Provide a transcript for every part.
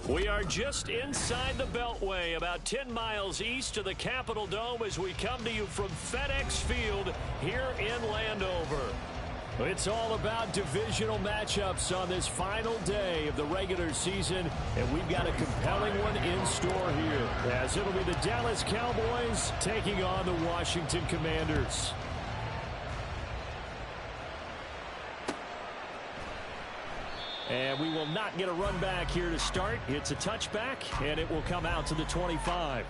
We are just inside the Beltway, about 10 miles east of the Capitol Dome as we come to you from FedEx Field here in Landover. It's all about divisional matchups on this final day of the regular season, and we've got a compelling one in store here, as it'll be the Dallas Cowboys taking on the Washington Commanders. And we will not get a run back here to start. It's a touchback, and it will come out to the 25.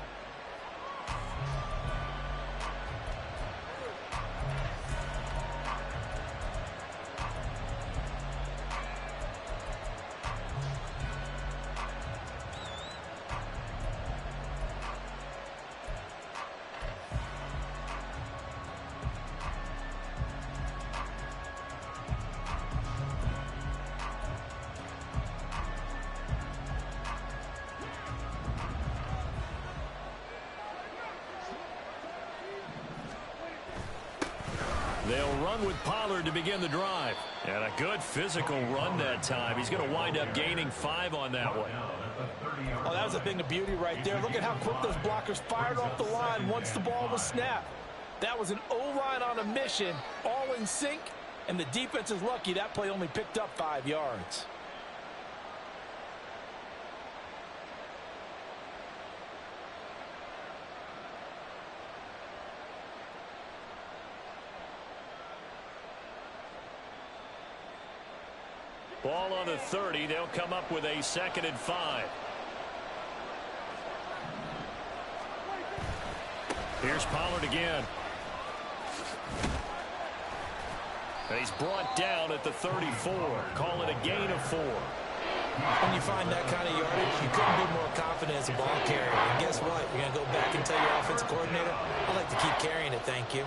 They'll run with Pollard to begin the drive. And a good physical run that time. He's going to wind up gaining 5 on that one. Oh, that was a thing of beauty right there. Look at how quick those blockers fired off the line once the ball was snapped. That was an O-line on a mission, all in sync, and the defense is lucky that play only picked up 5 yards. Ball on the 30. They'll come up with a 2nd and 5. Here's Pollard again. And he's brought down at the 34. Call it a gain of 4. When you find that kind of yardage, you couldn't be more confident as a ball carrier. And guess what? You're going to go back and tell your offensive coordinator, I'd like to keep carrying it, thank you.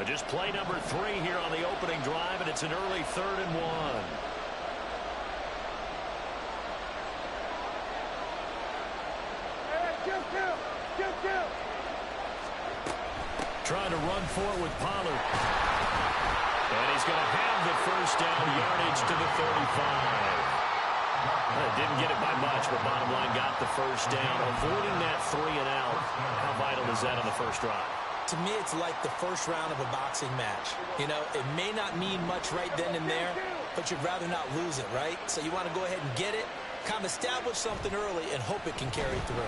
Just play number 3 here on the opening drive, and it's an early 3rd and 1. Trying to run for it with Pollard. And he's going to have the first down, yardage to the 35. Didn't get it by much, but bottom line got the first down. Avoiding that 3 and out. How vital is that on the first drive? To me, it's like the first round of a boxing match. You know, it may not mean much right then and there, but you'd rather not lose it, right? So you want to go ahead and get it, kind of establish something early, and hope it can carry through.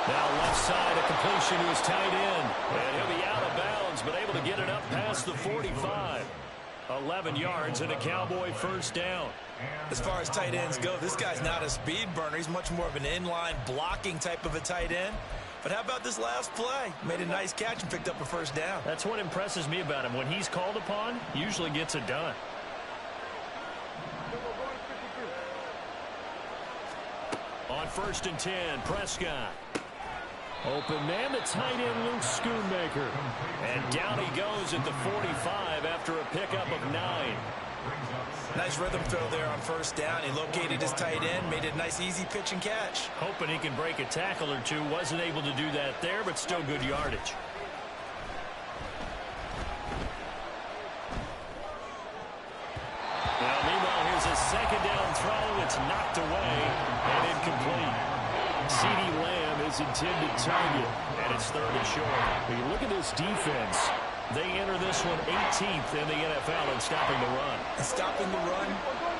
Now left side, a completion to his tight end. And he'll be out of bounds, but able to get it up past the 45. 11 yards and a Cowboy first down. As far as tight ends go, this guy's not a speed burner. He's much more of an inline blocking type of a tight end. But how about this last play? Made a nice catch and picked up a first down. That's what impresses me about him. When he's called upon, usually gets it done. On 1st and 10, Prescott. Open man, the tight end, Luke Schoonmaker. And down he goes at the 45 after a pickup of 9. Nice rhythm throw there on first down. He located his tight end, made it a nice easy pitch and catch. Hoping he can break a tackle or two. Wasn't able to do that there, but still good yardage. Now, meanwhile, here's a 2nd down throw. It's knocked away and incomplete. CeeDee Lamb is intended target, and it's 3rd and short. When you look at this defense, they enter this one 18th in the NFL in stopping the run. And stopping the run,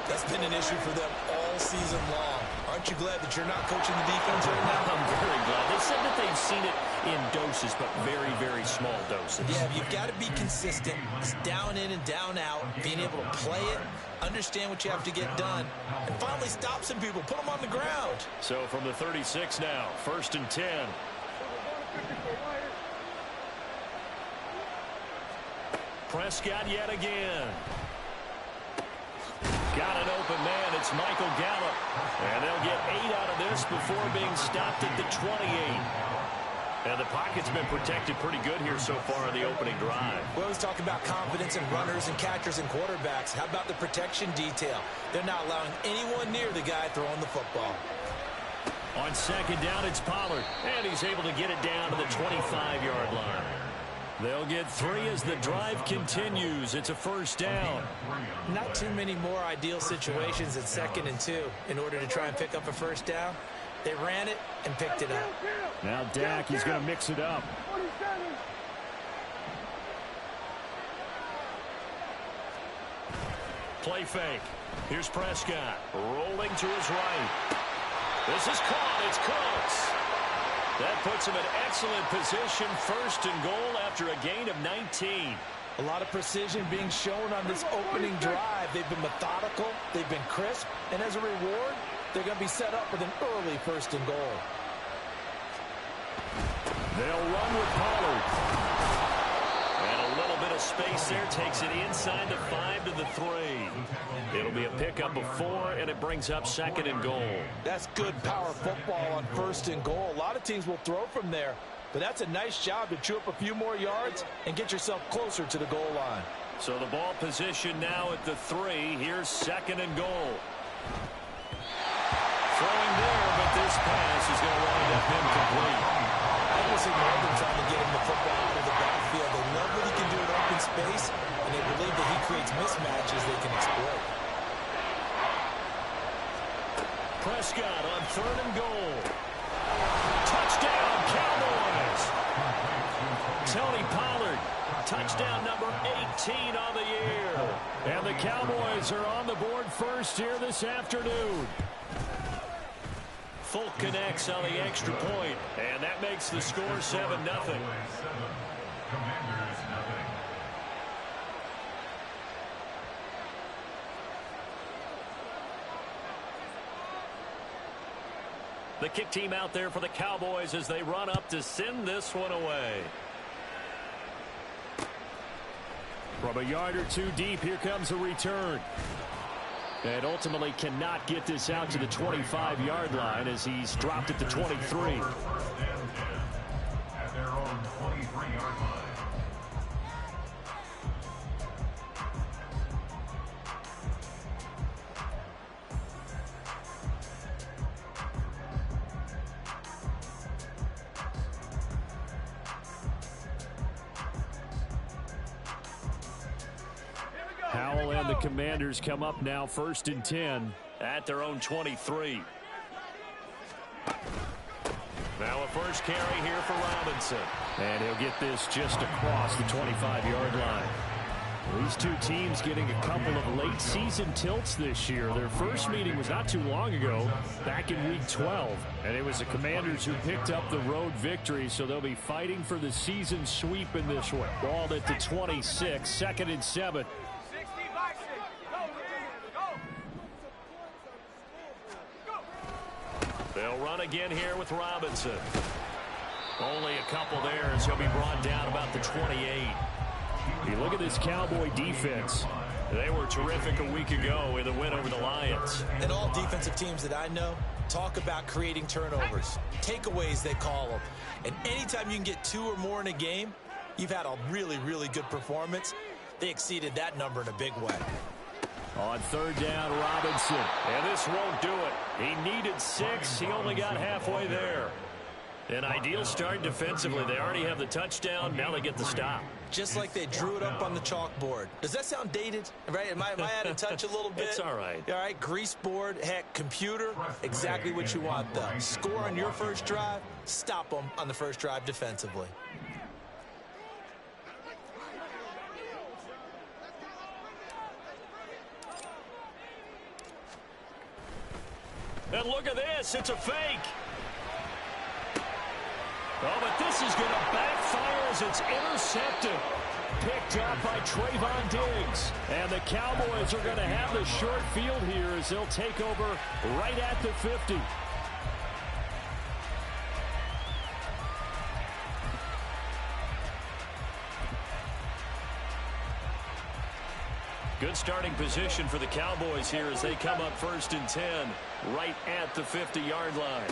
that's been an issue for them all season long. Aren't you glad that you're not coaching the defense right now? I'm very glad. They said that they've seen it in doses, but very, very small doses. Yeah, you've got to be consistent. It's down in and down out, being able to play it, understand what you have to get done, and finally stop some people, put them on the ground. So from the 36 now, 1st and 10. Prescott yet again. Got an open man. It's Michael Gallup. And they'll get 8 out of this before being stopped at the 28. And the pocket's been protected pretty good here so far in the opening drive. We always talk about confidence in runners and catchers and quarterbacks. How about the protection detail? They're not allowing anyone near the guy throwing the football. On 2nd down, it's Pollard. And he's able to get it down to the 25-yard line. They'll get 3 as the drive continues. It's a first down. Not too many more ideal situations at 2nd and 2 in order to try and pick up a first down. They ran it and picked it up. Now Dak, he's going to mix it up. Play fake. Here's Prescott rolling to his right. This is caught. It's Cooks. That puts him in excellent position, 1st and goal after a gain of 19. A lot of precision being shown on this opening drive. They've been methodical, they've been crisp, and as a reward, they're going to be set up with an early 1st and goal. They'll run with Pollard. And a little bit of space there, takes it inside the 5 to the 3. It'll be a pickup of 4, and it brings up 2nd and goal. That's good power football on 1st and goal. A lot of teams will throw from there, but that's a nice job to chew up a few more yards and get yourself closer to the goal line. So the ball position now at the 3. Here's 2nd and goal. Throwing there, but this pass is going to wind up incomplete. I almost ignore them trying to get him the football out of the backfield. They love what he can do in open space, and they believe that he creates mismatches they can exploit. Prescott on 3rd and goal. Touchdown, Cowboys! Tony Pollard, touchdown number 18 on the year. And the Cowboys are on the board first here this afternoon. Folk connects on the extra point, and that makes the score 7-0. The kick team out there for the Cowboys as they run up to send this one away. From a yard or 2 deep, here comes a return. And ultimately cannot get this out to the 25-yard line as he's dropped at the 23. At their own 23-yard line. Howell and the Commanders come up now 1st and 10 at their own 23. Now a first carry here for Robinson. And he'll get this just across the 25-yard line. These two teams getting a couple of late season tilts this year. Their first meeting was not too long ago, back in week 12. And it was the Commanders who picked up the road victory, so they'll be fighting for the season sweep in this one. Ball at the 26, 2nd and 7. They'll run again here with Robinson. Only a couple there as he'll be brought down about the 28. You look at this Cowboy defense. They were terrific a week ago in the win over the Lions. And all defensive teams that I know talk about creating turnovers. Takeaways, they call them. And anytime you can get 2 or more in a game, you've had a really, really good performance. They exceeded that number in a big way. On 3rd down, Robinson. And this won't do it. He needed 6. He only got halfway there. An ideal start defensively. They already have the touchdown. Now they get the stop. Just like they drew it up on the chalkboard. Does that sound dated? Right? Am I out of touch a little bit? It's all right. All right, grease board, heck, computer, exactly what you want, though. Score on your first drive, stop them on the first drive defensively. And look at this. It's a fake. Oh, but this is going to backfire as it's intercepted. Picked up by Trayvon Diggs. And the Cowboys are going to have the short field here as they'll take over right at the 50. Good starting position for the Cowboys here as they come up 1st and 10 right at the 50-yard line.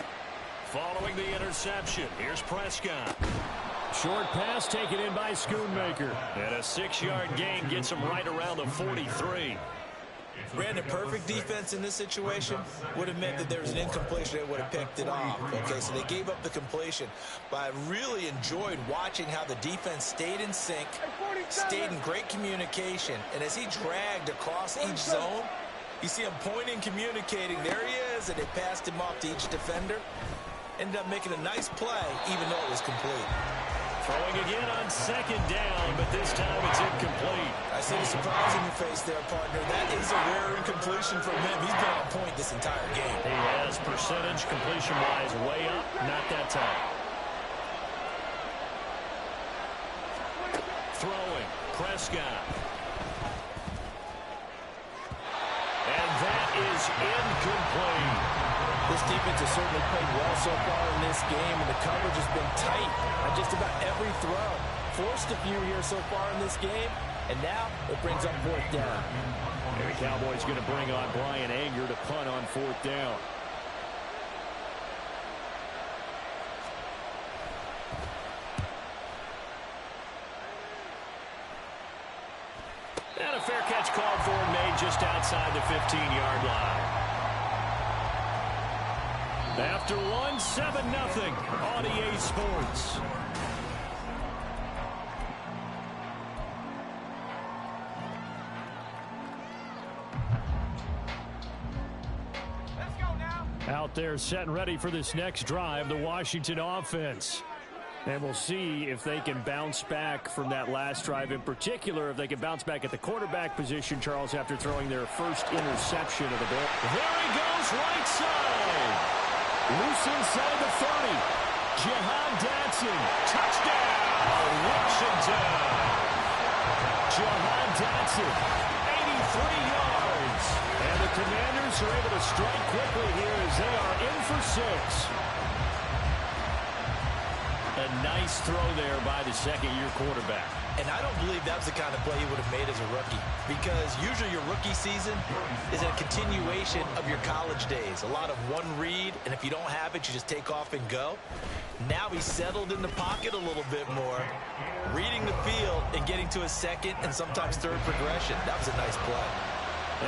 Following the interception, here's Prescott. Short pass taken in by Schoonmaker. And a 6-yard gain gets him right around the 43. Brandon, perfect defense in this situation would have meant that there was an incompletion. They would have picked it off. Okay, so they gave up the completion. But I really enjoyed watching how the defense stayed in sync, stayed in great communication. And as he dragged across each zone, you see him pointing, communicating. There he is, and they passed him off to each defender. Ended up making a nice play, even though it was complete. Throwing again on second down, but this time it's incomplete. I see the surprise in your face there, partner. That is a rare incompletion from him. He's been on point this entire game. He has percentage completion-wise way up, not that time. Throwing, Prescott. And that is incomplete. This defense has certainly played well so far in this game, and the coverage has been tight on just about every throw. Forced a few here so far in this game, and now it brings up fourth down. And the Cowboys going to bring on Brian Anger to punt on fourth down. And a fair catch called for and made just outside the 15-yard line. After one, 7-0 on EA Sports. Let's go now. Out there set and ready for this next drive, the Washington offense. And we'll see if they can bounce back from that last drive, in particular, if they can bounce back at the quarterback position, Charles, after throwing their first interception of the ball. There he goes, right side. Loose inside the 30. Jahan Dotson. Touchdown, Washington. Jahan Dotson, 83 yards. And the Commanders are able to strike quickly here as they are in for 6. A nice throw there by the second-year quarterback. And I don't believe that was the kind of play he would have made as a rookie, because usually your rookie season is a continuation of your college days. A lot of one read, and if you don't have it, you just take off and go. Now he's settled in the pocket a little bit more, reading the field and getting to a second and sometimes third progression. That was a nice play.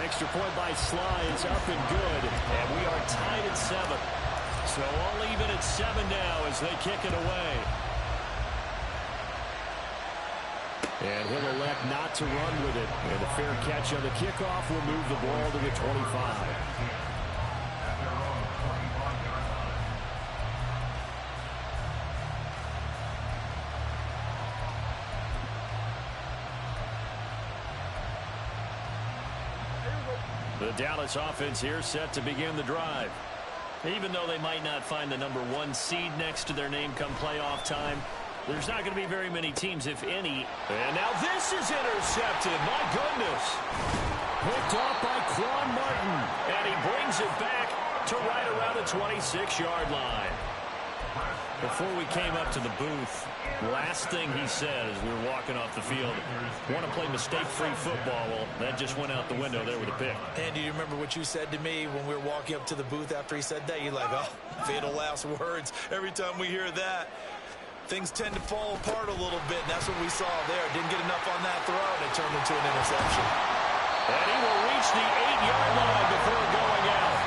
Extra point by Sly is up and good, and we are tied at 7. So all even at 7 now as they kick it away. And he'll elect not to run with it. And a fair catch on the kickoff will move the ball to the 25. The Dallas offense here set to begin the drive. Even though they might not find the #1 seed next to their name come playoff time, there's not going to be very many teams, if any. And now this is intercepted. My goodness. Picked off by Quan Martin. And he brings it back to right around the 26-yard line. Before we came up to the booth, last thing he said as we were walking off the field, want to play mistake-free football. Well, that just went out the window there with a pick. And do you remember what you said to me when we were walking up to the booth after he said that? You're like, oh, fatal last words. Every time we hear that, things tend to fall apart a little bit, and that's what we saw there. Didn't get enough on that throw, and it turned into an interception. And he will reach the 8-yard line before going out.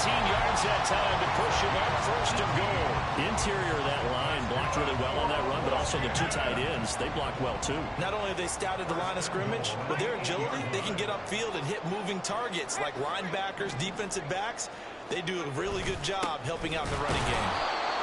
18 yards that time to push him up first and goal. Interior of that line blocked really well on that run, but also the two tight ends, they blocked well too. Not only have they scouted the line of scrimmage, with their agility, they can get upfield and hit moving targets like linebackers, defensive backs. They do a really good job helping out in the running game.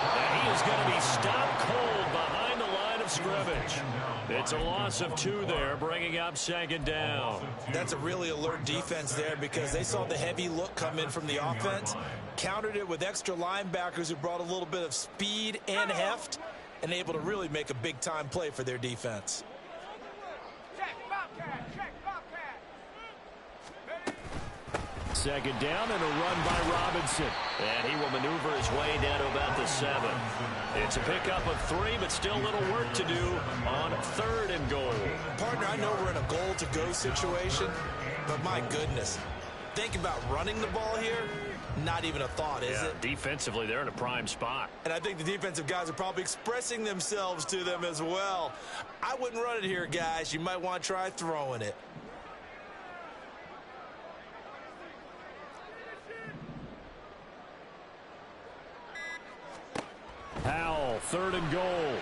And he is going to be stopped cold behind the line of scrimmage. It's a loss of 2 there, bringing up second down. That's a really alert defense there because they saw the heavy look come in from the offense, countered it with extra linebackers who brought a little bit of speed and heft, and able to really make a big-time play for their defense. Second down and a run by Robinson. And he will maneuver his way down to about the 7. It's a pickup of 3, but still a little work to do on 3rd and goal. Partner, I know we're in a goal-to-go situation, but my goodness. Think about running the ball here. Not even a thought, is it? Defensively, they're in a prime spot. And I think the defensive guys are probably expressing themselves to them as well. I wouldn't run it here, guys. You might want to try throwing it. 3rd and goal.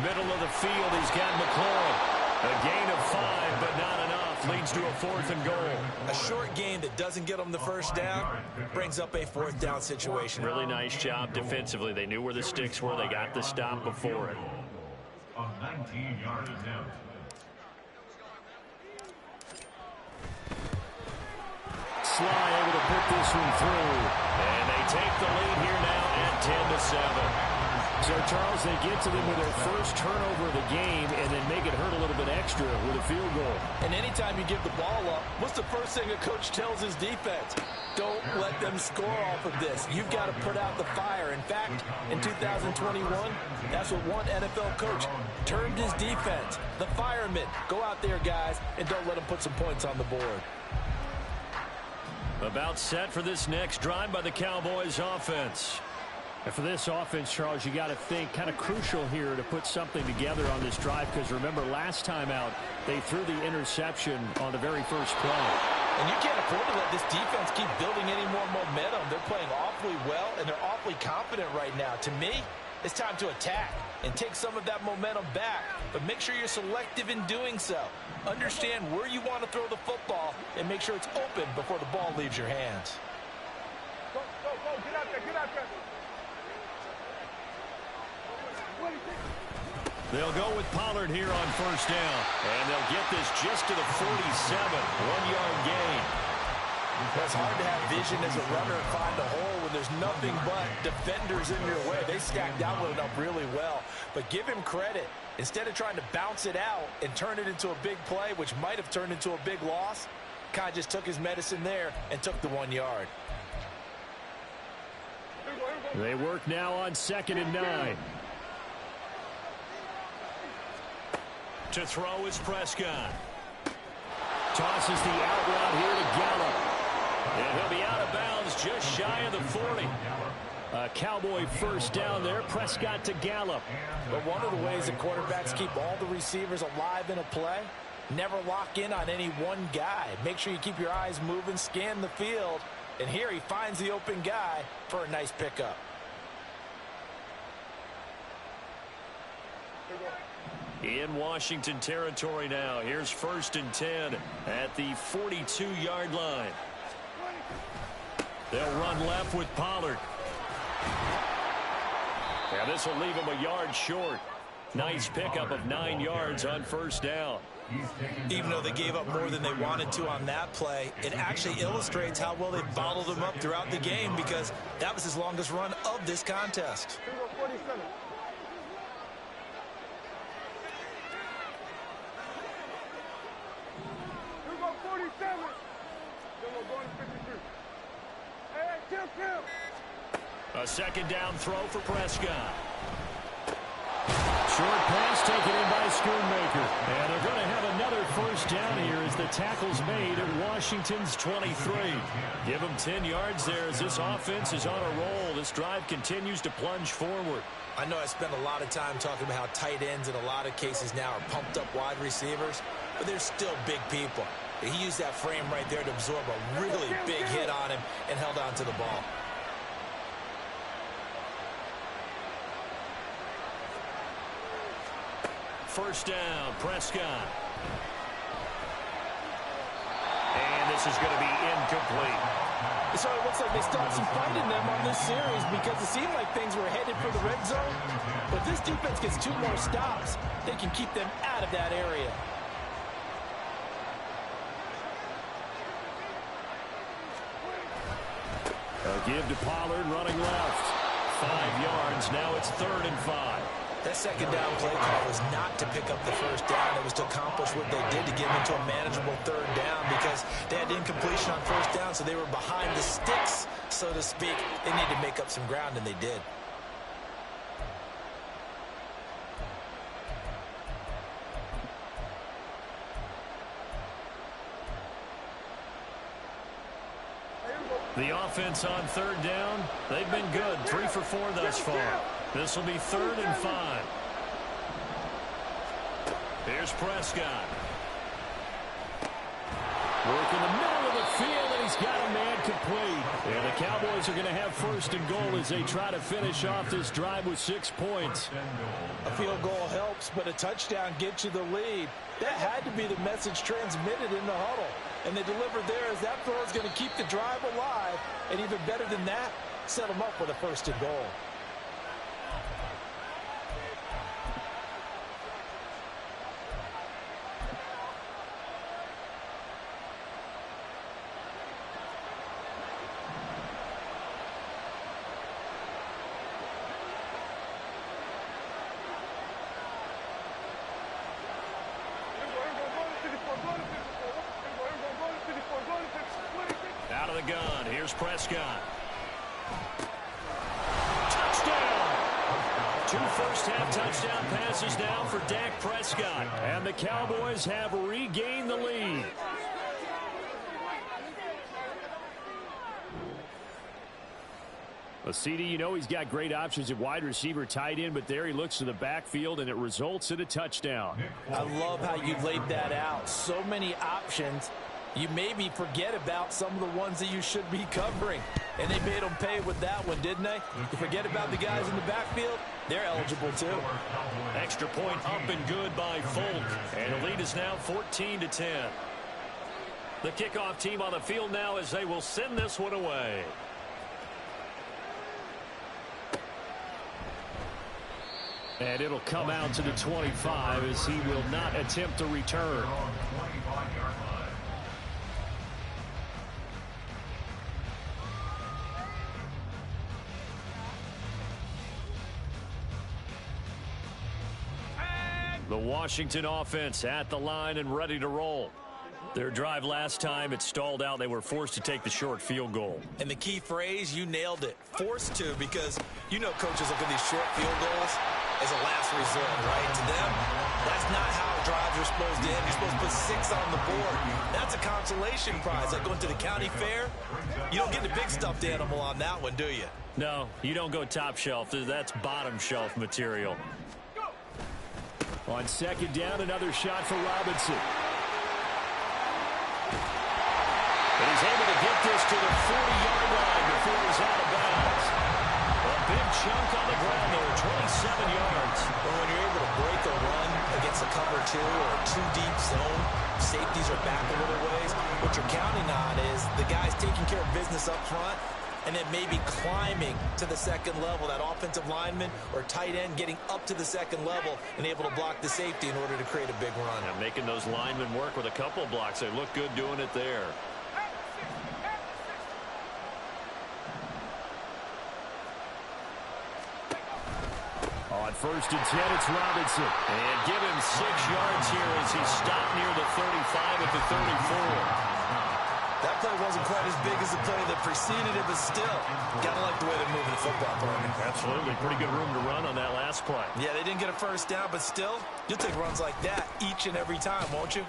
Middle of the field, he's got McLaurin. A gain of 5, but not enough. Leads to a 4th and goal. A short gain that doesn't get them the first down brings up a 4th down situation. Really nice job defensively. They knew where the sticks were. They got the stop before it. A 19-yard attempt. Sly able to put this one through. And they take the lead here now at 10-7. So, Charles, they get to them with their first turnover of the game and then make it hurt a little bit extra with a field goal. And anytime you give the ball up, what's the first thing a coach tells his defense? Don't let them score off of this. You've got to put out the fire. In fact, in 2021, that's what one NFL coach termed his defense. The firemen. Go out there, guys, and don't let them put some points on the board. About set for this next drive by the Cowboys offense. And for this offense, Charles, you got to think kind of crucial here to put something together on this drive, because remember last time out they threw the interception on the very first play. And you can't afford to let this defense keep building any more momentum. They're playing awfully well and they're awfully confident right now. To me, it's time to attack and take some of that momentum back, but make sure you're selective in doing so. Understand where you want to throw the football and make sure it's open before the ball leaves your hands. Go, get out there, get out there. They'll go with Pollard here on first down. And they'll get this just to the 47. 1-yard gain. It's hard to have vision as a runner and find a hole when there's nothing but defenders in your way. They stacked Download up really well. But give him credit. Instead of trying to bounce it out and turn it into a big play, which might have turned into a big loss, kind of just took his medicine there and took the 1 yard. They work now on 2nd and 9. To throw is Prescott. Tosses the out route here to Gallup. And he'll be out of bounds just shy of the 40. A Cowboy first down there. Prescott to Gallup. But one of the ways that quarterbacks keep all the receivers alive in a play, never lock in on any one guy. Make sure you keep your eyes moving, scan the field. And here he finds the open guy for a nice pickup. In Washington territory now. Here's 1st and 10 at the 42-yard line. They'll run left with Pollard. And this will leave him a yard short. Nice pickup of 9 yards on first down. Even though they gave up more than they wanted to on that play, it actually illustrates how well they bottled them up throughout the game, because that was his longest run of this contest. A 2nd down throw for Prescott. Short pass taken in by Schoonmaker. And they're going to have another first down here as the tackle's made at Washington's 23. Give them 10 yards there as this offense is on a roll. This drive continues to plunge forward. I know I spent a lot of time talking about how tight ends in a lot of cases now are pumped up wide receivers, but they're still big people. He used that frame right there to absorb a really big hit on him and held on to the ball. First down, Prescott. And this is going to be incomplete. So it looks like they started some fight in them on this series, because it seemed like things were headed for the red zone. But this defense gets 2 more stops. They can keep them out of that area. A give to Pollard running left. 5 yards. Now it's 3rd and 5. That 2nd down play call was not to pick up the first down. It was to accomplish what they did to get into a manageable 3rd down, because they had incompletion on first down, so they were behind the sticks, so to speak. They needed to make up some ground, and they did. The offense on 3rd down, they've been good. 3 for 4 thus far. This will be 3rd and 5. Here's Prescott. Work in the middle of the field, and he's got a man complete. And the Cowboys are going to have first and goal as they try to finish off this drive with 6 points. A field goal helps, but a touchdown gets you the lead. That had to be the message transmitted in the huddle. And they delivered there as that throw is going to keep the drive alive. And even better than that, set them up with a first and goal. Out of the gun, here's Prescott. Touchdown! 2 first-half touchdown passes now for Dak Prescott. And the Cowboys have regained the lead. Well, CD, you know he's got great options at wide receiver, tight end, but there he looks to the backfield, and it results in a touchdown. I love how you laid that out. So many options. You maybe forget about some of the ones that you should be covering. And they made them pay with that one, didn't they? You forget about the guys in the backfield, they're eligible too. Extra point up and good by Folk. And the lead is now 14-10. The kickoff team on the field now as they will send this one away. And it'll come out to the 25 as he will not attempt to return. The Washington offense at the line and ready to roll. Their drive last time, it stalled out. They were forced to take the short field goal. And the key phrase, you nailed it. Forced to, because you know coaches look at these short field goals as a last resort, right? To them, that's not how drives are supposed to end. You're supposed to put 6 on the board. That's a consolation prize. Like going to the county fair, you don't get the big stuffed animal on that one, do you? No, you don't go top shelf. That's bottom shelf material. On second down, another shot for Robinson. And he's able to get this to the 40-yard line before he's out of bounds. A big chunk on the ground there, 27 yards. Well, when you're able to break a run against a cover 2 or a 2-deep zone, safeties are back a little ways. What you're counting on is the guys taking care of business up front and then maybe climbing to the second level, that offensive lineman or tight end getting up to the second level and able to block the safety in order to create a big run. And making those linemen work with a couple of blocks. They look good doing it there. On first and 10, it's Robinson. And give him 6 yards here as he stopped near the 35 at the 34. That play wasn't quite as big as the play that preceded it, but still, gotta like the way they're moving the football, Berman. Absolutely. Pretty good room to run on that last play. Yeah, they didn't get a first down, but still, you'll take runs like that each and every time, won't you?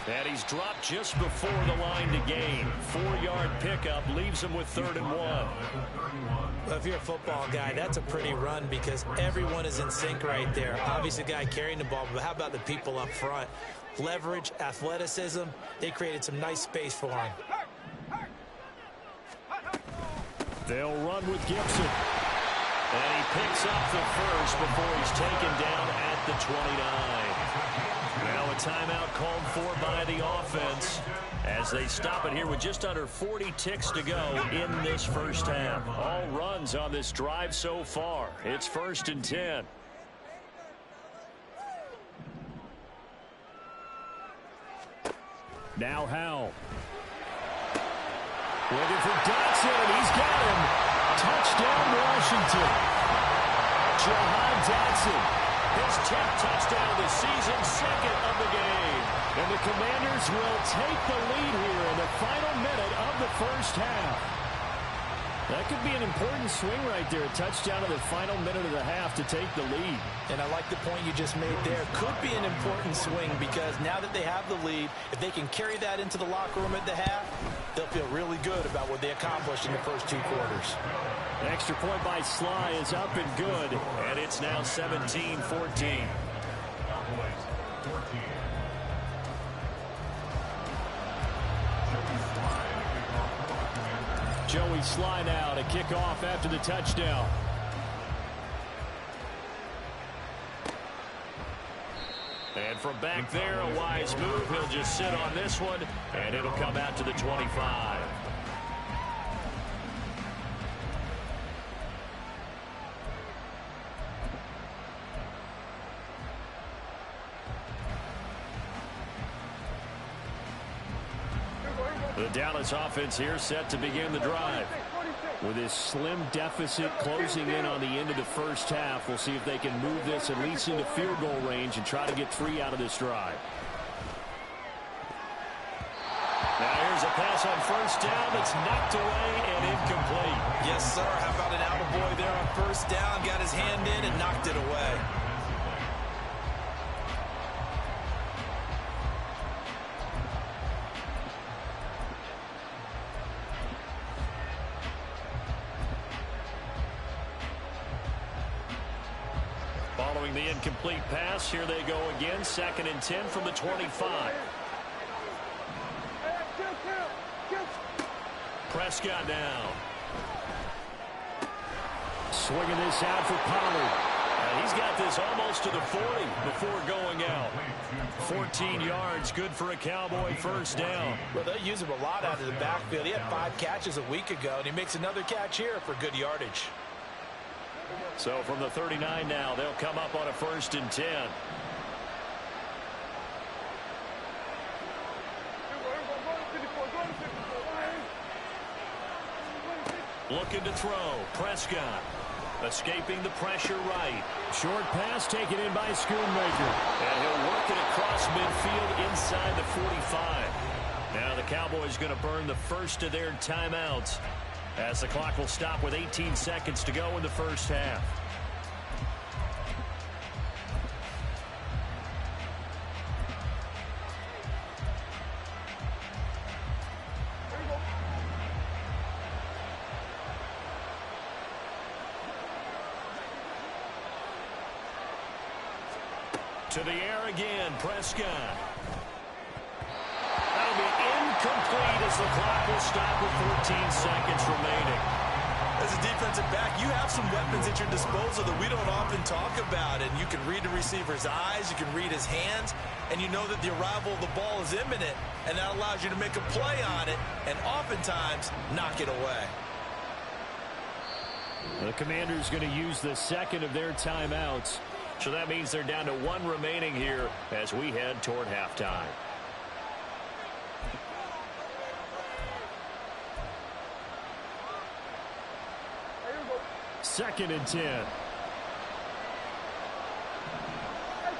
And he's dropped just before the line to gain. 4-yard pickup leaves him with 3rd and 1. Well, if you're a football guy, that's a pretty run because everyone is in sync right there. Obviously, the guy carrying the ball, but how about the people up front? Leverage, athleticism, they created some nice space for him. They'll run with Gibson. And he picks up the first before he's taken down at the 29. Now a timeout called for by the offense as they stop it here with just under 40 ticks to go in this first half. All runs on this drive so far. It's 1st and 10. Now Howell. Looking for Dotson. He's got him. Touchdown, Washington. Jahan Dotson. His 10th touchdown of the season, 2nd of the game. And the Commanders will take the lead here in the final minute of the first half. That could be an important swing right there. A touchdown in the final minute of the half to take the lead. And I like the point you just made there. Could be an important swing because now that they have the lead, if they can carry that into the locker room at the half, they'll feel really good about what they accomplished in the first 2 quarters. An extra point by Sly is up and good, and it's now 17-14. Joey Sly now to kick off after the touchdown. And from back there, a wise move. He'll just sit on this one, and it'll come out to the 25. The Dallas offense here set to begin the drive. With this slim deficit closing in on the end of the first half, we'll see if they can move this at least into field goal range and try to get 3 out of this drive. Now here's a pass on first down that's knocked away and incomplete. Yes, sir. How about an attaboy there on first down? Got his hand in and knocked it away. Following the incomplete pass, here they go again. 2nd and 10 from the 25. Prescott now. Swinging this out for Pollard. And he's got this almost to the 40 before going out. 14 yards, good for a Cowboy first down. Well, they use him a lot out of the backfield. He had 5 catches a week ago, and he makes another catch here for good yardage. So from the 39 now, they'll come up on a 1st and 10. Looking to throw. Prescott escaping the pressure right. Short pass taken in by Schoonmaker. And he'll work it across midfield inside the 45. Now the Cowboys going to burn the first of their timeouts, as the clock will stop with 18 seconds to go in the first half. To the air again, Prescott. That'll be incomplete as the clock will stop with 14 seconds remaining. As a defensive back, you have some weapons at your disposal that we don't often talk about. And you can read the receiver's eyes, you can read his hands, and you know that the arrival of the ball is imminent, and that allows you to make a play on it and oftentimes knock it away. The Commanders going to use the second of their timeouts. So that means they're down to 1 remaining here as we head toward halftime. Second and 10.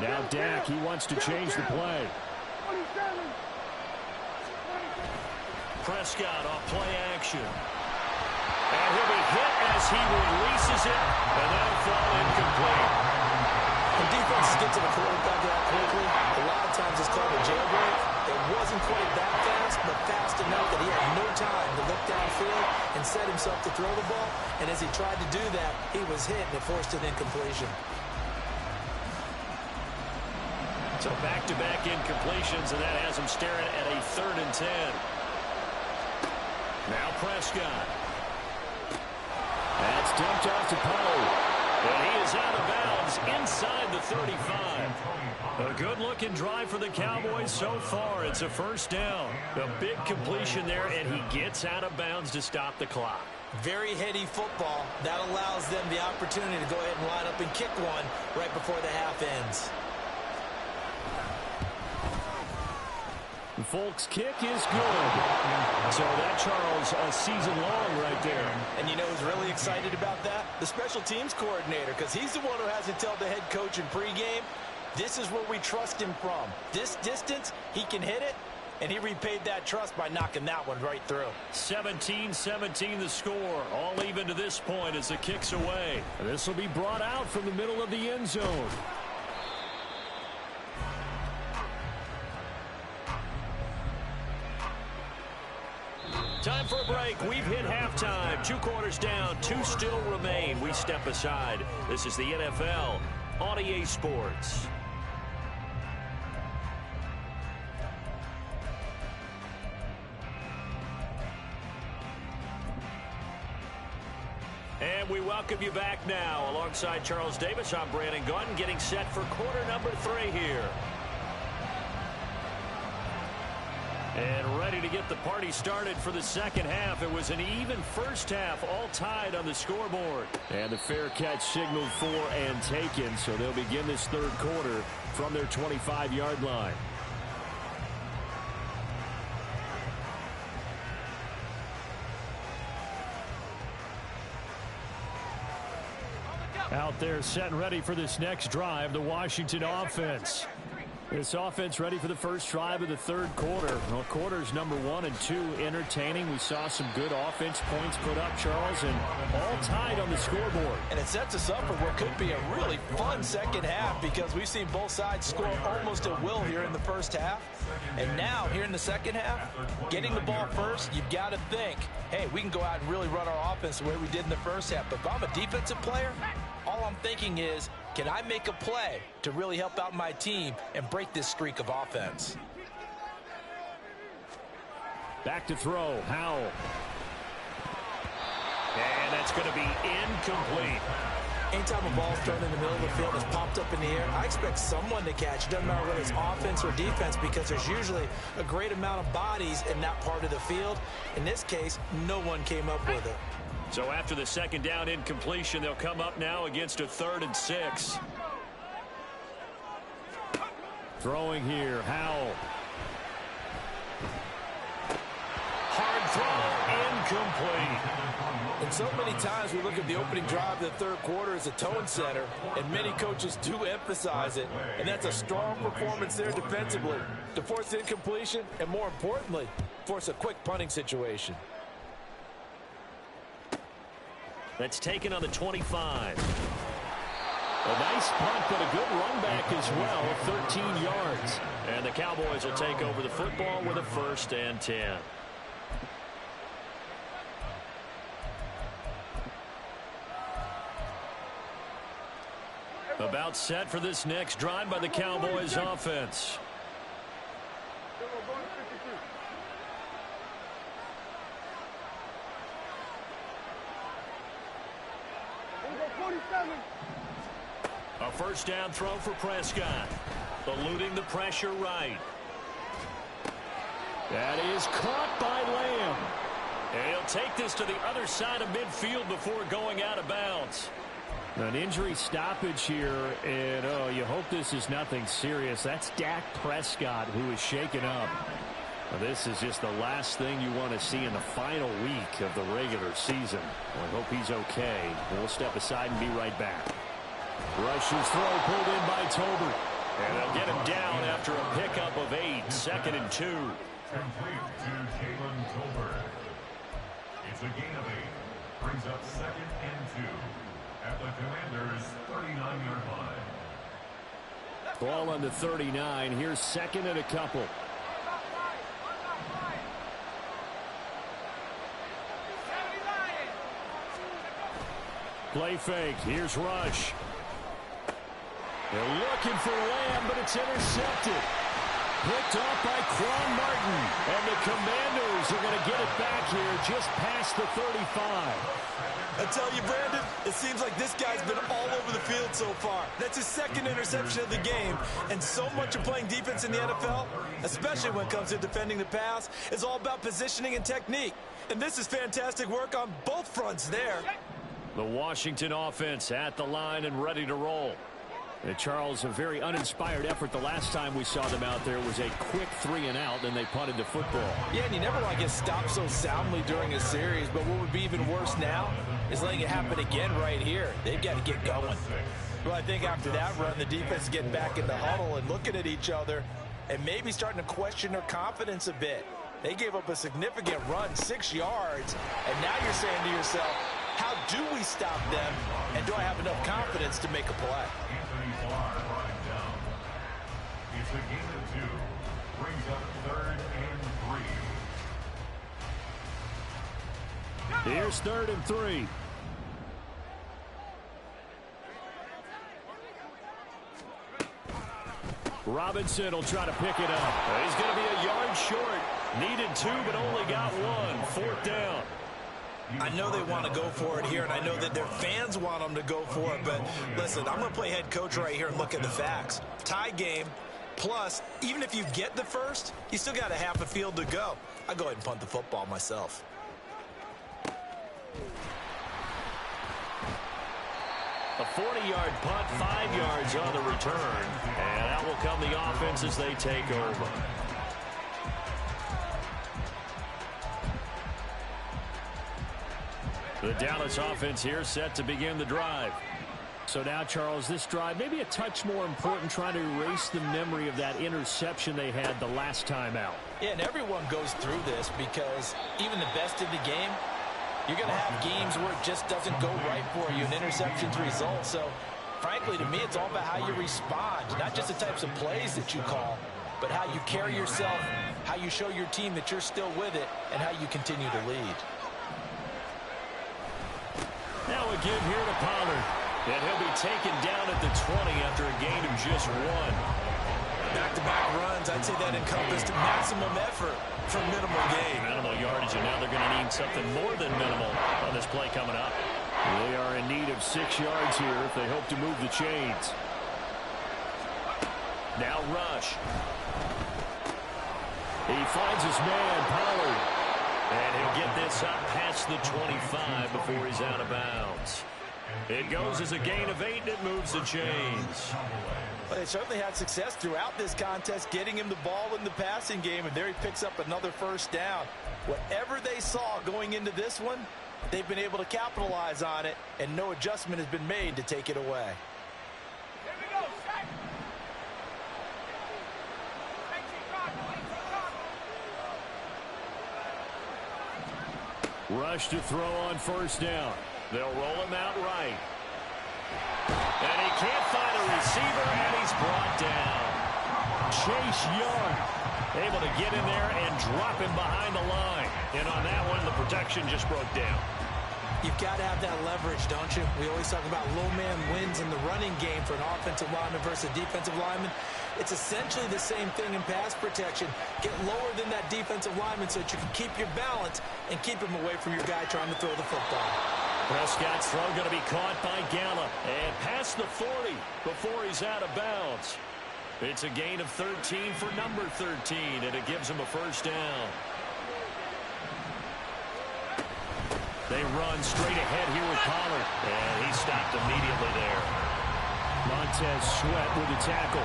Now Dak, he wants to change the play. Prescott off play action. And he'll be hit as he releases it, and that'll fall incomplete. When defenses get to the quarterback that quickly, a lot of times it's called a jailbreak. It wasn't quite that fast, but fast enough that he had no time to look downfield and set himself to throw the ball. And as he tried to do that, he was hit and it forced an incompletion. So back-to-back incompletions, and that has him staring at a 3rd and 10. Now Prescott. That's dumped off to Poe. And he is out of bounds inside the 35. A good-looking drive for the Cowboys so far. It's a first down. A big completion there, and he gets out of bounds to stop the clock. Very heady football. That allows them the opportunity to go ahead and line up and kick one right before the half ends. Folks' kick is good. So that, Charles, a season long right there. And you know who's really excited about that? The special teams coordinator, because he's the one who has to tell the head coach in pregame, this is where we trust him from. This distance, he can hit it, and he repaid that trust by knocking that one right through. 17-17 the score. All even to this point as the kick's away. This will be brought out from the middle of the end zone. Time for a break. We've hit halftime. 2 quarters down. 2 still remain. We step aside. This is the NFL on EA Sports. welcome you back now. Alongside Charles Davis, I'm Brandon Gunn, getting set for quarter number 3 here. And ready to get the party started for the second half. It was an even first half, all tied on the scoreboard. And the fair catch signaled for and taken, so they'll begin this third quarter from their 25-yard line. Out there set and ready for this next drive, the Washington offense. This offense ready for the first drive of the third quarter. Well, quarters number 1 and 2 entertaining. We saw some good offense points put up, Charles, and all tied on the scoreboard. And it sets us up for what could be a really fun second half because we've seen both sides score almost at will here in the first half. And now, here in the second half, getting the ball first, you've got to think, hey, we can go out and really run our offense the way we did in the first half. But if I'm a defensive player, all I'm thinking is, can I make a play to really help out my team and break this streak of offense? Back to throw, Howell. And that's going to be incomplete. Anytime a ball's thrown in the middle of the field and it's popped up in the air, I expect someone to catch. It doesn't matter whether it's offense or defense because there's usually a great amount of bodies in that part of the field. In this case, no one came up with it. So after the second down incompletion, they'll come up now against a 3rd and 6. Throwing here, Howell. Hard throw, incomplete. And so many times we look at the opening drive of the third quarter as a tone setter, and many coaches do emphasize it. And that's a strong performance there defensively to force incompletion and, more importantly, force a quick punting situation. That's taken on the 25. A nice punt, but a good run back as well, 13 yards. And the Cowboys will take over the football with a 1st and 10. About set for this next drive by the Cowboys offense. A first down throw for Prescott. Eluding the pressure right. That is caught by Lamb. And he'll take this to the other side of midfield before going out of bounds. An injury stoppage here, and you hope this is nothing serious. That's Dak Prescott, who is shaken up. Now, this is just the last thing you want to see in the final week of the regular season. I hope he's okay. We'll step aside and be right back. Rush's throw pulled in by Tolbert. And they'll get him down after a pickup of 8, 2nd and 2. Complete to Jalen Tolbert. It's a gain of 8. Brings up 2nd and 2 at the Commanders' 39-yard line. Ball on the 39. Here's 2nd and a couple. Play fake. Here's Rush. They're looking for Lamb, but it's intercepted. Picked off by Quan Martin. And the Commanders are going to get it back here just past the 35. I tell you, Brandon, it seems like this guy's been all over the field so far. That's his 2nd interception of the game. And so much of playing defense in the NFL, especially when it comes to defending the pass, is all about positioning and technique. And this is fantastic work on both fronts there. The Washington offense at the line and ready to roll. And Charles, a very uninspired effort. The last time we saw them out there was a quick 3 and out, then they punted the football. Yeah, and you never want to get stopped so soundly during a series, but what would be even worse now is letting it happen again right here. They've got to get going. Well, I think after that run, the defense is getting back in the huddle and looking at each other and maybe starting to question their confidence a bit. They gave up a significant run, 6 yards, and now you're saying to yourself, how do we stop them, and do I have enough confidence to make a play? It's a gain of 2. Brings up 3rd and 3. Here's 3rd and 3. Robinson will try to pick it up. He's going to be a yard short. Needed 2, but only got 1. 4th down. I know they want to go for it here, and I know that their fans want them to go for it, but listen, I'm going to play head coach right here and look at the facts. Tie game, plus, even if you get the first, you still got a half a field to go. I'll go ahead and punt the football myself. A 40-yard punt, 5 yards on the return. And out will come the offense as they take over. The Dallas offense here set to begin the drive. So now, Charles, this drive maybe a touch more important, trying to erase the memory of that interception they had the last time out. Yeah, and everyone goes through this because even the best in the game, you're going to have games where it just doesn't go right for you, and interceptions result. So, frankly, to me, it's all about how you respond, not just the types of plays that you call, but how you carry yourself, how you show your team that you're still with it, and how you continue to lead. Now a give here to Pollard. And he'll be taken down at the 20 after a gain of just 1. Back-to-back runs, I'd say that encompassed maximum effort for minimal gain. Minimal yardage, and now they're going to need something more than minimal on this play coming up. They are in need of 6 yards here if they hope to move the chains. Now rush. He finds his man, Pollard. And he'll get this up past the 25 before he's out of bounds. It goes as a gain of 8, and it moves the chains. Well, they certainly had success throughout this contest, getting him the ball in the passing game, and there he picks up another first down. Whatever they saw going into this one, they've been able to capitalize on it, and no adjustment has been made to take it away. Here we go, set. Rush to throw on first down. They'll roll him out right. And he can't find a receiver, and he's brought down. Chase Young able to get in there and drop him behind the line. And on that one, the protection just broke down. You've got to have that leverage, don't you? We always talk about low man wins in the running game for an offensive lineman versus a defensive lineman. It's essentially the same thing in pass protection. Get lower than that defensive lineman so that you can keep your balance and keep him away from your guy trying to throw the football. Prescott's throw going to be caught by Gallup and past the 40 before he's out of bounds. It's a gain of 13 for number 13, and it gives him a first down. They run straight ahead here with Pollard, and he stopped immediately there. Montez Sweat with a tackle.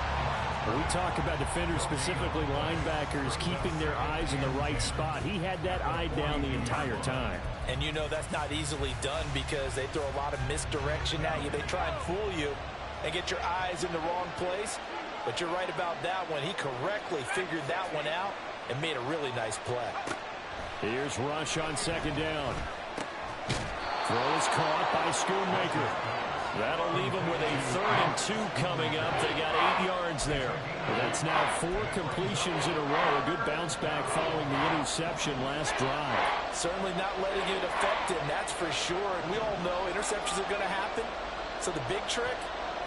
We talk about defenders, specifically linebackers, keeping their eyes in the right spot. He had that eye down the entire time. And you know that's not easily done because they throw a lot of misdirection at you. They try and fool you and get your eyes in the wrong place. But you're right about that one. He correctly figured that one out and made a really nice play. Here's Rush on second down. Throw is caught by Schoonmaker. That'll leave them with a 3rd and 2 coming up. They got 8 yards there. That's now 4 completions in a row. A good bounce back following the interception last drive. Certainly not letting it affect him, that's for sure. And we all know interceptions are going to happen. So the big trick,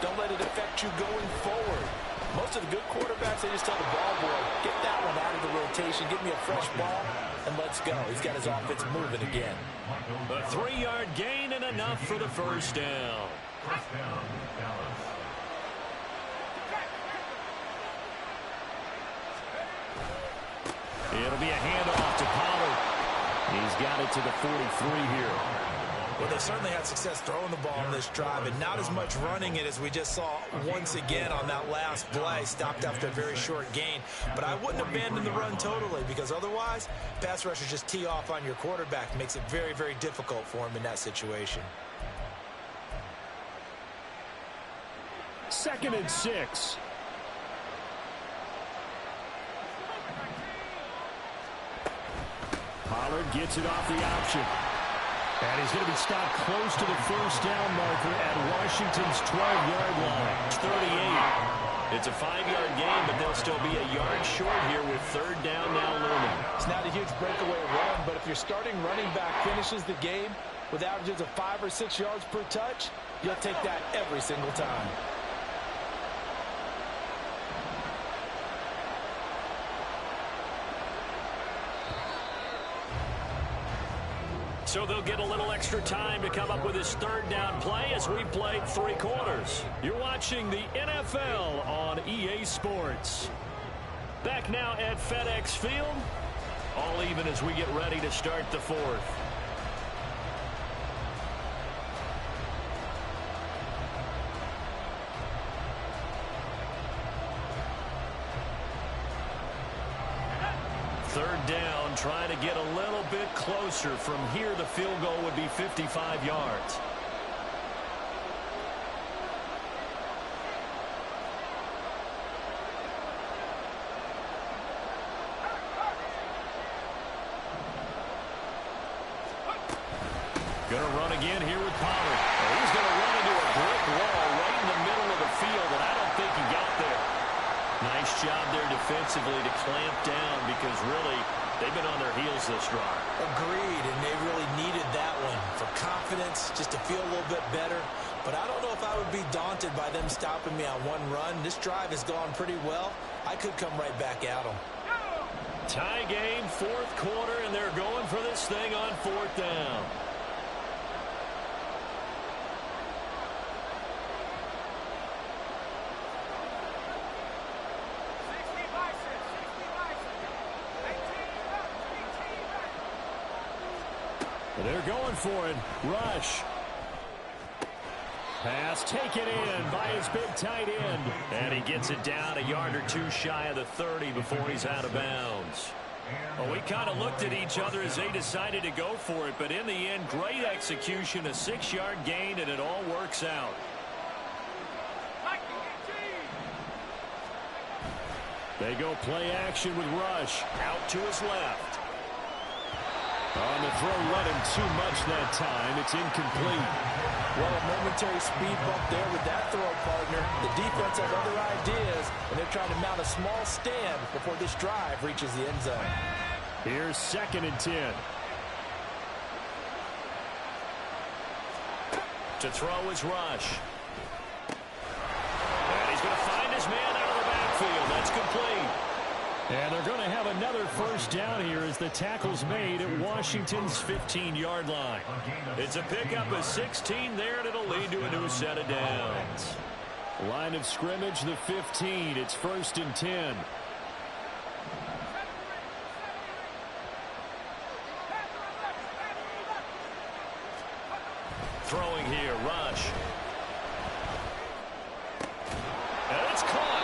don't let it affect you going forward. Most of the good quarterbacks, they just tell the ball boy, get that one out of the rotation, give me a fresh ball, and let's go. He's got his offense moving again. A 3-yard gain and enough for the first down. First down, Dallas. It'll be a handoff to Pollard. He's got it to the 43 here. Well, they certainly had success throwing the ball on this drive, and not as much running it as we just saw once again on that last play. Stopped after a very short gain. But I wouldn't abandon the run totally, because otherwise, pass rushers just tee off on your quarterback. Makes it very, very difficult for him in that situation. 2nd and 6. Pollard gets it off the option. And he's going to be stopped close to the first down marker at Washington's 12-yard line. 38. It's a 5-yard gain, but they'll still be a yard short here with 3rd down now looming. It's not a huge breakaway run, but if your starting running back finishes the game with averages of 5 or 6 yards per touch, you'll take that every single time. So they'll get a little extra time to come up with his third down play as we've played 3 quarters. You're watching the NFL on EA Sports. Back now at FedEx Field. All even as we get ready to start the 4th. Third down, trying to get a little bit closer. From here, the field goal would be 55 yards. Going to run again here with Pollard. He's going to run into a brick wall right in the middle of the field, and I don't think he got there. Nice job there defensively to clamp down because really they've been on their heels this drive. Agreed, and they really needed that one for confidence, just to feel a little bit better. But I don't know if I would be daunted by them stopping me on one run. This drive has gone pretty well. I could come right back at them. Tie game, 4th quarter, and they're going for this thing on 4th down. They're going for it. Rush. Pass taken in by his big tight end. And he gets it down a yard or 2 shy of the 30 before he's out of bounds. Well, we kind of looked at each other as they decided to go for it. But in the end, great execution, a 6-yard gain, and it all works out. They go play action with Rush. Out to his left. On the throw, let him too much that time. It's incomplete. Well, a momentary speed bump there with that throw, partner. The defense has other ideas, and they're trying to mount a small stand before this drive reaches the end zone. Here's 2nd and 10. To throw is Rush. And he's going to find his man out of the backfield. That's complete. And they're going to have another first down here as the tackle's made at Washington's 15-yard line. It's a pickup of 16 there, and it'll lead to a new set of downs. Line of scrimmage, the 15. It's 1st and 10. Throwing here, Rush. And it's caught.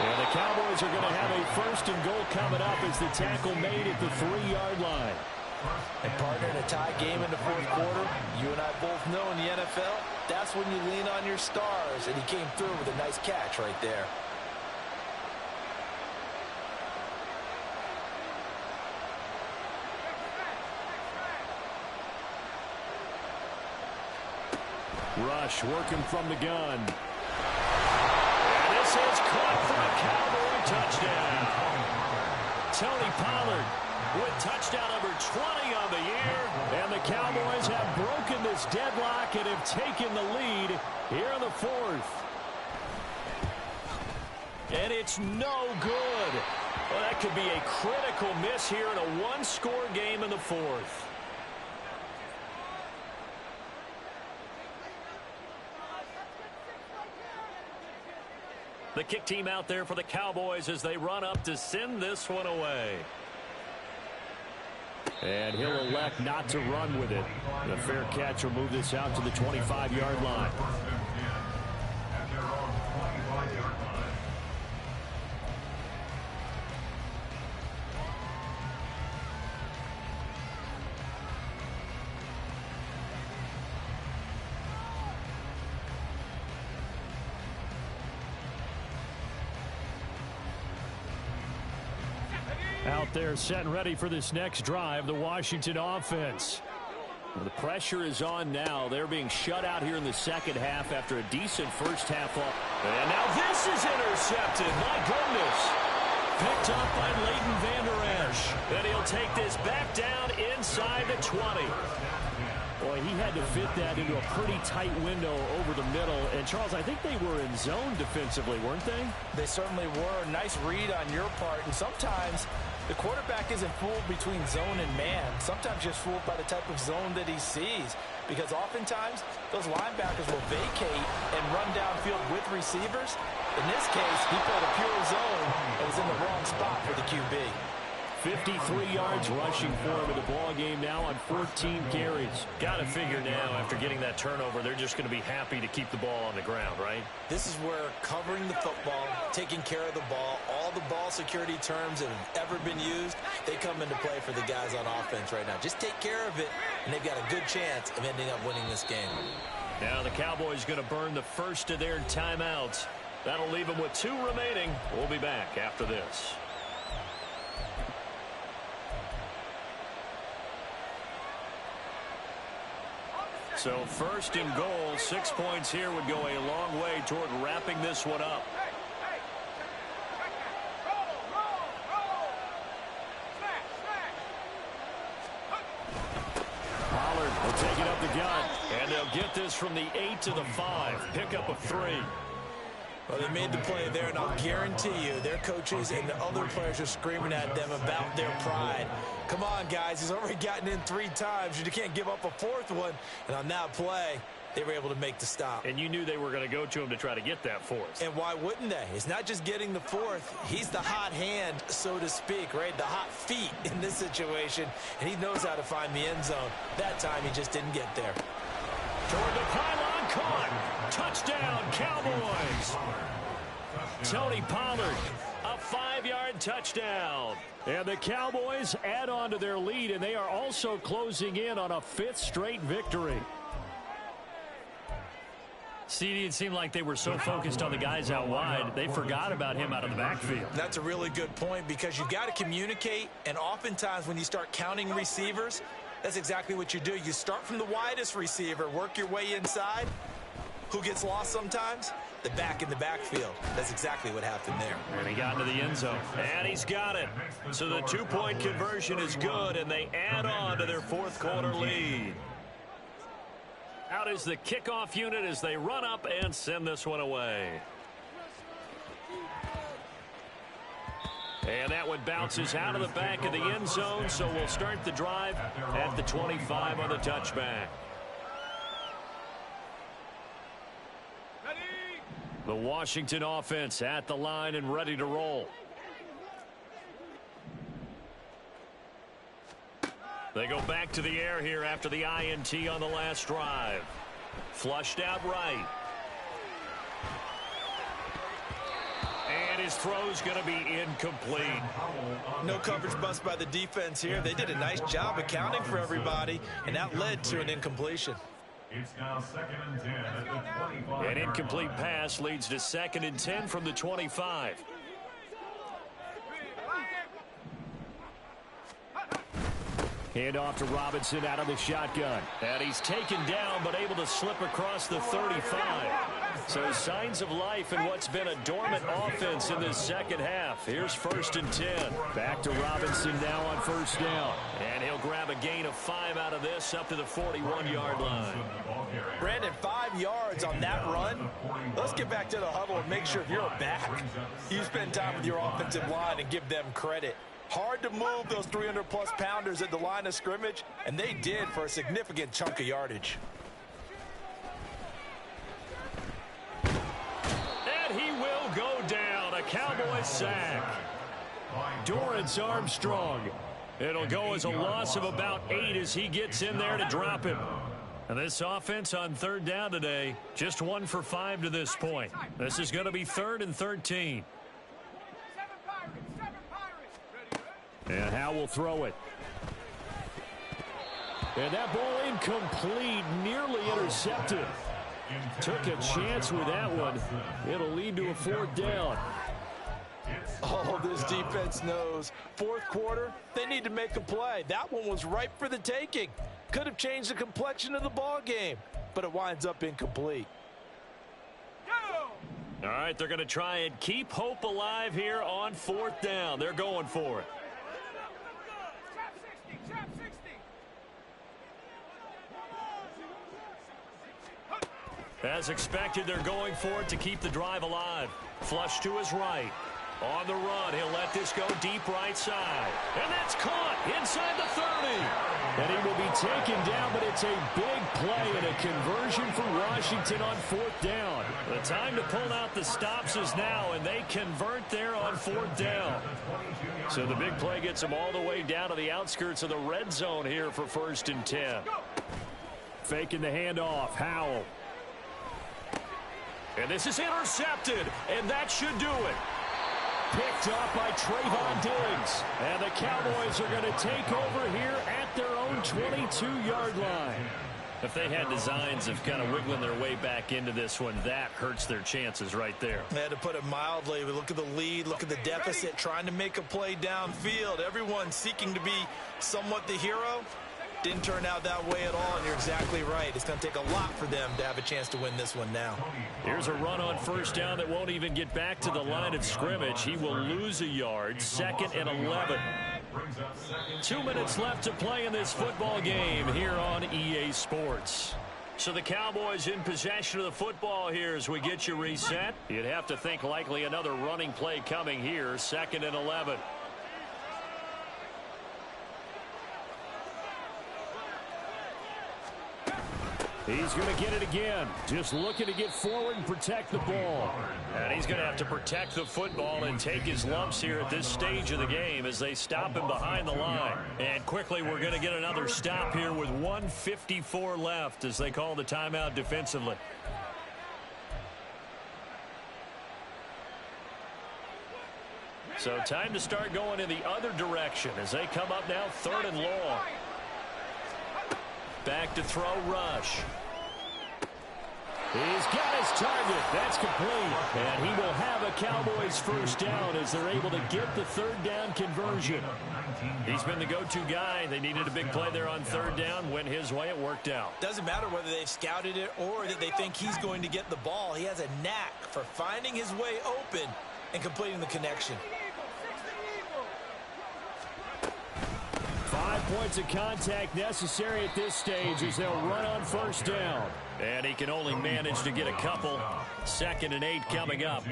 And the Cowboys are going to have a 1st and goal coming up as the tackle made at the 3-yard line. And partner, in a tie game in the 4th quarter, you and I both know in the NFL, that's when you lean on your stars, and he came through with a nice catch right there. Rush working from the gun. And this is caught for a Cowboy touchdown. Tony Pollard with touchdown number 20 on the year. And the Cowboys have broken this deadlock and have taken the lead here in the 4th. And it's no good. Well, that could be a critical miss here in a 1-score game in the 4th. The kick team out there for the Cowboys as they run up to send this one away. And he'll elect not to run with it. The fair catch will move this out to the 25-yard line. Out there set and ready for this next drive, the Washington offense. Well, the pressure is on now. They're being shut out here in the second half after a decent first half off. And now this is intercepted. My goodness. Picked up by Leighton Vander Esch. And he'll take this back down inside the 20. Boy, he had to fit that into a pretty tight window over the middle. And, Charles, I think they were in zone defensively, weren't they? They certainly were. Nice read on your part. And sometimes The quarterback isn't fooled between zone and man. Sometimes just fooled by the type of zone that he sees. Because oftentimes, those linebackers will vacate and run downfield with receivers. In this case, he played a pure zone and was in the wrong spot for the QB. 53 yards rushing for him in the ball game now on 14 carries. Got to figure now, after getting that turnover, they're just going to be happy to keep the ball on the ground, right? This is where covering the football, taking care of the ball, all the ball security terms that have ever been used, they come into play for the guys on offense right now. Just take care of it, and they've got a good chance of ending up winning this game. Now the Cowboys going to burn the first of their timeouts. That'll leave them with 2 remaining. We'll be back after this. So first and goal, 6 points here would go a long way toward wrapping this one up. Pollard will take it up the gut, and they'll get this from the 8 to the 5. Pickup of 3. Well, they made the play there, and I'll guarantee you their coaches and the other players are screaming at them about their pride. Come on, guys. He's already gotten in 3 times. You can't give up a 4th one. And on that play, they were able to make the stop. And you knew they were going to go to him to try to get that 4th. And why wouldn't they? It's not just getting the 4th. He's the hot hand, so to speak, right? The hot feet in this situation. And he knows how to find the end zone. That time, he just didn't get there. Toward the pylon, caught. Touchdown, Cowboys. Tony Pollard, a 5-yard touchdown. And the Cowboys add on to their lead, and they are also closing in on a 5th straight victory. CD, it seemed like they were so focused on the guys out wide, they forgot about him out of the backfield. That's a really good point, because you've got to communicate, and oftentimes when you start counting receivers, that's exactly what you do. You start from the widest receiver, work your way inside. Who gets lost sometimes? The back in the backfield. That's exactly what happened there. And he got into the end zone. And he's got it. So the 2-point conversion is good, and they add on to their 4th quarter lead. Out is the kickoff unit as they run up and send this one away. And that one bounces out of the back of the end zone, so we'll start the drive at the 25 on the touchback. The Washington offense at the line and ready to roll. They go back to the air here after the INT on the last drive. Flushed out right. And his throw's going to be incomplete. No coverage bust by the defense here. They did a nice job accounting for everybody, and that led to an incompletion. It's now 2nd and 10 at the 25. An incomplete pass leads to 2nd and 10 from the 25. Hand off to Robinson out of the shotgun. And he's taken down, but able to slip across the 35. So signs of life in what's been a dormant offense in this second half. Here's 1st and 10. Back to Robinson now on 1st down. And he'll grab a gain of 5 out of this up to the 41-yard line. Brandon, 5 yards on that run. Let's get back to the huddle and make sure if you're a back, you spend time with your offensive line and give them credit. Hard to move those 300-plus pounders at the line of scrimmage, and they did for a significant chunk of yardage. And he will go down. A Cowboys sack. Dorrance Armstrong. It'll go as a loss of about 8 as he gets in there to drop him. And this offense on 3rd down today, just 1 for 5 to this point. This is going to be 3rd and 13. And Howe will throw it. And that ball incomplete, nearly intercepted. Took a chance with that one. It'll lead to a 4th down. Oh, this defense knows. 4th quarter, they need to make a play. That one was ripe for the taking. Could have changed the complexion of the ball game, but it winds up incomplete. All right, they're going to try and keep hope alive here on 4th down. They're going for it. As expected, they're going for it to keep the drive alive. Flush to his right. On the run, he'll let this go deep right side. And that's caught inside the 30. And he will be taken down, but it's a big play and a conversion for Washington on 4th down. The time to pull out the stops is now, and they convert there on 4th down. So the big play gets them all the way down to the outskirts of the red zone here for 1st and 10. Faking the handoff, Howell. And this is intercepted, and that should do it. Picked up by Trayvon Diggs. And the Cowboys are going to take over here at their own 22-yard line. If they had designs of kind of wiggling their way back into this one, that hurts their chances right there. They had to put it mildly. We look at the lead, look at the deficit, trying to make a play downfield. Everyone seeking to be somewhat the hero. Didn't turn out that way at all, and you're exactly right. It's going to take a lot for them to have a chance to win this one now. Here's a run on 1st down that won't even get back to the line of scrimmage. He will lose a yard. 2nd and 11. 2 minutes left to play in this football game here on EA Sports. So the Cowboys in possession of the football here as we get you reset. You'd have to think likely another running play coming here. 2nd and 11. He's going to get it again. Just looking to get forward and protect the ball. And he's going to have to protect the football and take his lumps here at this stage of the game as they stop him behind the line. And quickly, we're going to get another stop here with 1:54 left as they call the timeout defensively. So time to start going in the other direction as they come up now 3rd and long. Back to throw, Rush. He's got his target. That's complete. And he will have a Cowboys 1st down as they're able to get the 3rd down conversion. He's been the go-to guy. They needed a big play there on 3rd down. Went his way. It worked out. Doesn't matter whether they've scouted it or that they think he's going to get the ball. He has a knack for finding his way open and completing the connection. 5 points of contact necessary at this stage as they'll run on 1st down. And he can only manage to get a couple. 2nd and 8 coming up.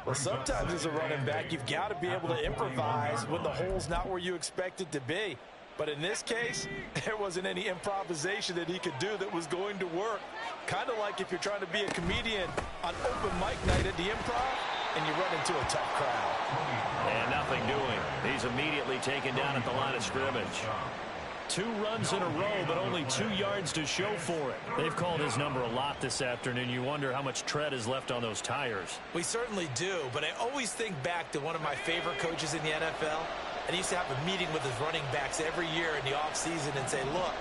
Well, sometimes as a running back, you've got to be able to improvise when the hole's not where you expect it to be. But in this case, there wasn't any improvisation that he could do that was going to work. Kind of like if you're trying to be a comedian on open mic night at the Improv and you run into a tough crowd. And nothing doing. He's immediately taken down at the line of scrimmage. 2 runs in a row, but only 2 yards to show for it. They've called his number a lot this afternoon. You wonder how much tread is left on those tires. We certainly do, but I always think back to one of my favorite coaches in the NFL. And he used to have a meeting with his running backs every year in the offseason and say, look,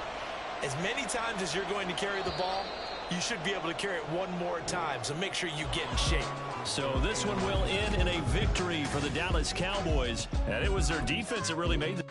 as many times as you're going to carry the ball, you should be able to carry it one more time, so make sure you get in shape. So this one will end in a victory for the Dallas Cowboys, and it was their defense that really made the